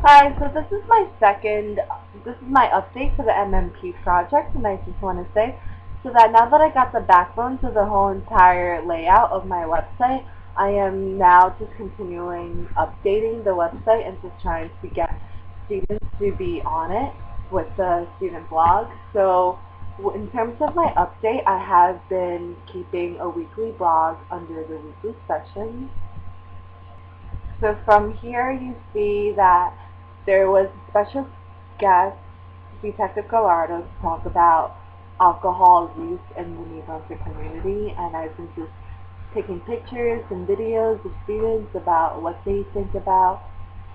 Hi, so this is my update for the MMP project, and I just want to say, so that now that I got the backbone to the whole entire layout of my website, I am now just continuing updating the website and just trying to get students to be on it with the student blog. So in terms of my update, I have been keeping a weekly blog under the weekly sessions. So from here you see that there was a special guest, Detective Gallardo, to talk about alcohol use in the New Brunswick community, and I've been just taking pictures and videos of students about what they think about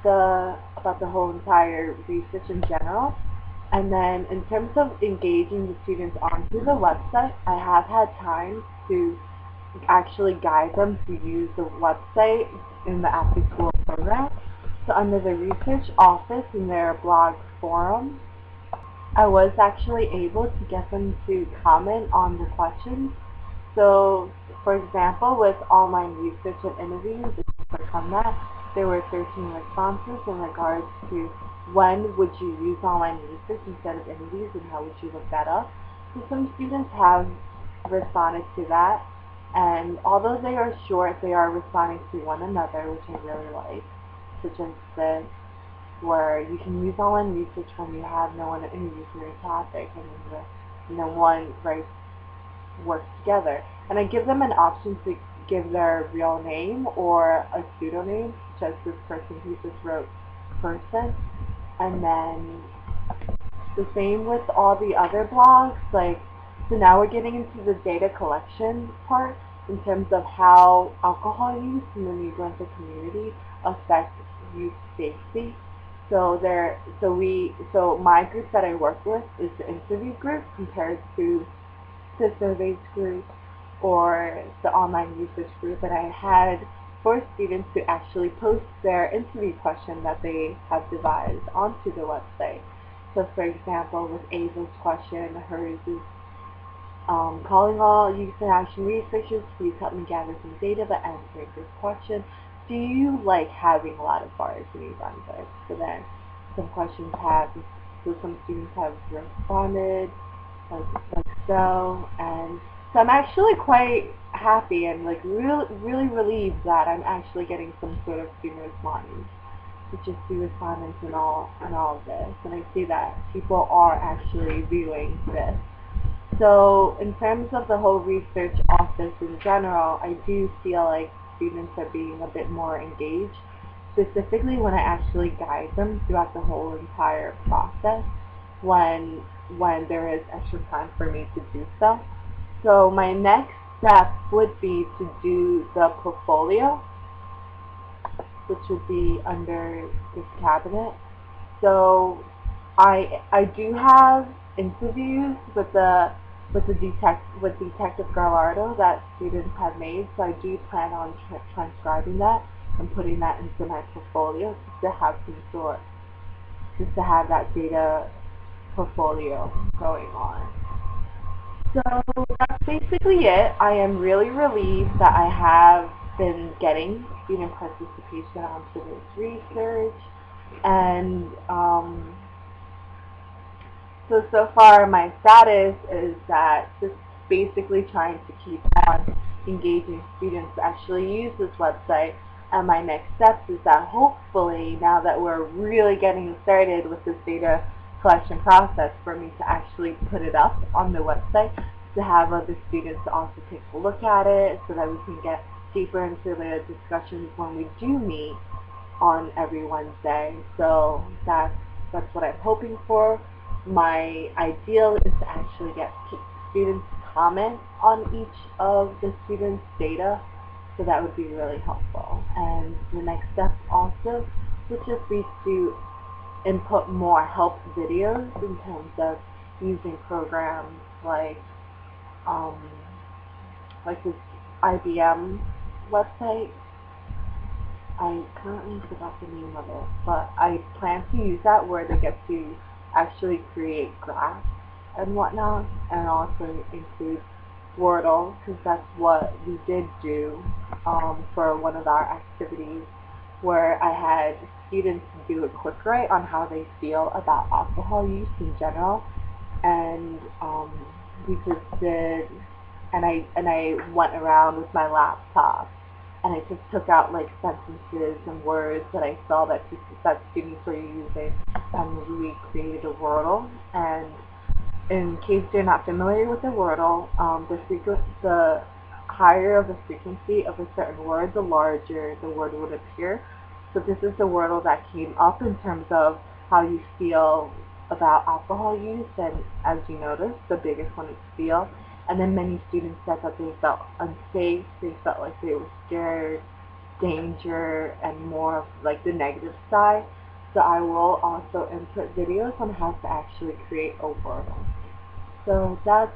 the whole entire research in general. And then in terms of engaging the students onto the website, I have had time to actually guide them to use the website in the after school program. So under the research office in their blog forum, I was actually able to get them to comment on the questions. So for example, with online research and interviews, if you click on that, there were 13 responses in regards to when would you use online research instead of interviews and how would you look that up. So some students have responded to that, and although they are short, they are responding to one another, which I really like. Such as this, where you can use online research when you have no one to interview for your topic, and then no one writes works together. And I give them an option to give their real name or a pseudonym, such as this person who just wrote person. And then the same with all the other blogs. So now we're getting into the data collection part in terms of how alcohol use in the New Brunswick community affects youth safety. So my group that I work with is the interview group compared to the surveys group or the online research group, and I had four students to actually post their interview question that they have devised onto the website. So for example, with Ava's question, hers is calling all youth and action researchers, please help me gather some data that answers this question. Do you like having a lot of bars in New Brunswick? So then some students have responded like, like so, and so I'm actually quite happy and like really relieved that I'm actually getting some sort of student response, such as the respondents and all of this, and I see that people are actually viewing this. So in terms of the whole research office in general, I do feel like students are being a bit more engaged, specifically when I actually guide them throughout the whole entire process when there is extra time for me to do so. So my next step would be to do the portfolio, which would be under this cabinet. So I do have interviews with Detective Gallardo that students have made, so I do plan on transcribing that and putting that into my portfolio just to have that data portfolio going on. So that's basically it. I am really relieved that I have been getting student participation onto this research, and so far my status is that just basically trying to keep on engaging students to actually use this website. And my next steps is that hopefully, now that we're really getting started with this data collection process, for me to actually put it up on the website to have other students also take a look at it so that we can get deeper into the discussions when we do meet on every Wednesday. So that's what I'm hoping for. My ideal is to actually get students to comment on each of the students' data, so that would be really helpful. And the next step also would just be to input more help videos in terms of using programs um, like this IBM website. I currently forgot the name of it, but I plan to use that where they get to actually create graphs and whatnot, and also include Wordle, because that's what we did do for one of our activities, where I had students do a quick write on how they feel about alcohol use in general, and we just did, and I went around with my laptop, and I just took out like sentences and words that I saw that students were using, and we created a Wordle. And in case you're not familiar with the Wordle, the higher of the frequency of a certain word, the larger the word would appear. So this is the Wordle that came up in terms of how you feel about alcohol use, and as you noticed, the biggest one is feel. And then many students said that they felt unsafe, they felt like they were scared, danger, and more of like the negative side. So I will also input videos on how to actually create a Wordle. So that's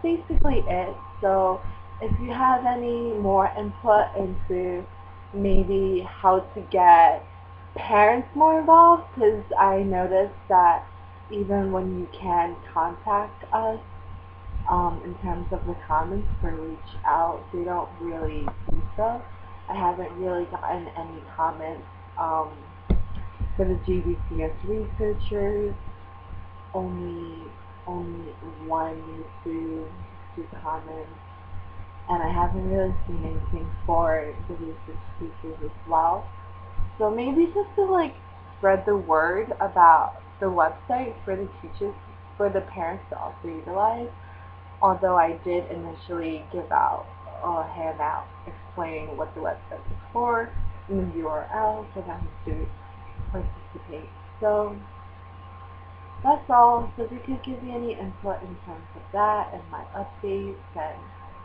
basically it. So if you have any more input into maybe how to get parents more involved, because I noticed that even when you can contact us in terms of the comments for reach out, they don't really do so. I haven't really gotten any comments for the GBCS researchers. Only one, two comments, and I haven't really seen anything for the research teachers as well. So maybe just to like spread the word about the website for the teachers, for the parents to also utilize. Although I did initially give out a handout explaining what the website is for and the URL for them to participate. So that's all. So if you could give me any input in terms of that and my updates, then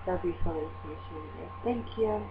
that'd be fully appreciated. Thank you.